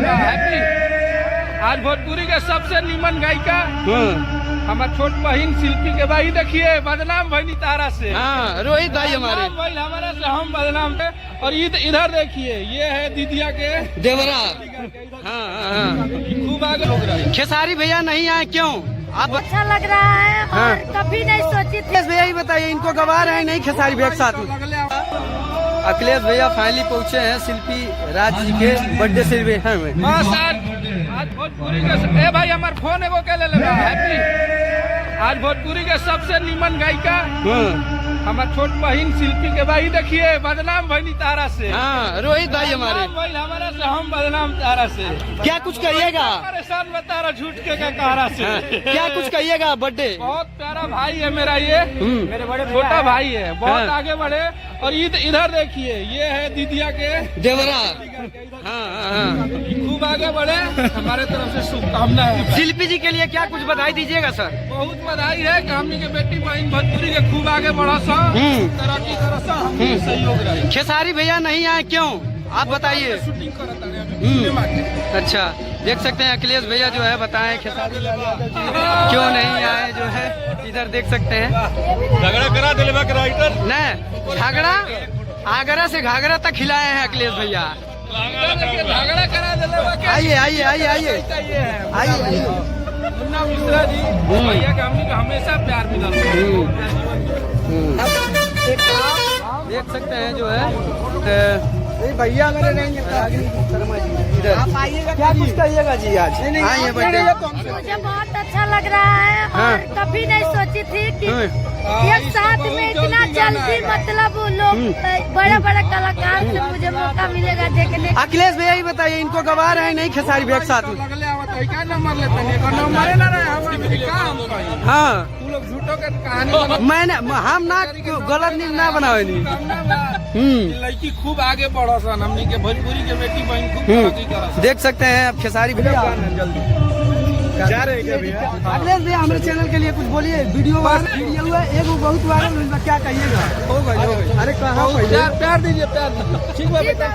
लगा हैप्पी। आज भोजपुरी के सबसे नीमन गायिका हमार छोट बहन शिल्पी के भाई देखिए बदनाम भइनी तारा से। हाँ, रोहित भाई हमारे हमारा से हम बदनाम थे। और इधर देखिए ये है दीदिया के देवरा। हाँ, खूब आगे लोग रहे। खेसारी भैया नहीं आए क्यों? आप अच्छा लग रहा है और हाँ। कभी नहीं सोची थी। भैया ही बताइए, इनको गवा रहे हैं नहीं खेसारी भैया के साथ में? अखिलेश भैया फाइनली पहुंचे हैं शिल्पी राज जी के बर्थडे सेलिब्रेशन में। आज भोजपुरी के ए भाई हमार फोन एगो के ले लगा हैप्पी। आज भोजपुरी के सबसे नीमन गायिका हमार छोट बहन शिल्पी के भाई देखिए बदनाम भइनी तारा से। हाँ, रोहित भाई हमारे हमारा से हम बदनाम तारा से। क्या कुछ कहिएगा? परेशान में तारा झूठ के कारा से। क्या कुछ कहिएगा? बर्थडे बहुत प्यारा भाई है मेरा, ये मेरे बड़े छोटा भाई है, बहुत आगे बढ़े। और इधर देखिए ये है दीदिया के देवरा। हाँ, खूब आगे बढ़े। हमारे तरफ से शुभकामनाएं। शिल्पी जी के लिए क्या कुछ बधाई दीजिएगा सर? बहुत बधाई है कि हमनी के बेटी बहन भोजपुरी के खूब आगे बढ़ा सा, तरक्की करा सा, हम सहयोग रहे। खेसारी भैया नहीं आए क्यों? आप बताइए। शूटिंग करता है। अच्छा, देख सकते हैं अखिलेश भैया जो है बताएं खेसारी क्यों नहीं आए जो है, इधर देख सकते हैं। झगड़ा करा दिले राइटर न झगड़ा आगरा से घाघरा तक खिलाए हैं अखिलेश भैया। झगड़ा करा दिले। आइए आइए आइए आइए आइए। मुन्ना मिश्रा जी भैया के हमनी को हमेशा प्यार मिला। देख सकते हैं जो है भैया मेरे रहेंगे इधर। आप आइएगा, क्या कुछ कहिएगा जी? आज आइए बर्थडे। मुझे बहुत अच्छा लग रहा है और कभी नहीं सोची थी कि एक साथ में इतना जल्दी मतलब लोग बड़े बड़े कलाकार से मुझे मौका मिलेगा देखने। अखिलेश भैया ही बताइए, इनको गवा रहे हैं नहीं खेसारी भैया के साथ में? क्या नंबर लेते हैं? हाँ, लोग झूठों के कहानी मैंने हम ना गलत न्यूज ना बनावे नहीं। लड़की खूब आगे बढ़ा सन, हमनी के भोजपुरी के बेटी बहन खूब तरक्की करा सन। देख सकते हैं आप खेसारी भैया जल्दी जा रहे हैं क्या भैया? अखिलेश भैया हमारे चैनल के लिए कुछ बोलिए। वीडियो हुआ एक बहुत वायरल, क्या कहिएगा? हो गई। अरे कहाँ प्यार दीजिए, प्यार ठीक है बेटा।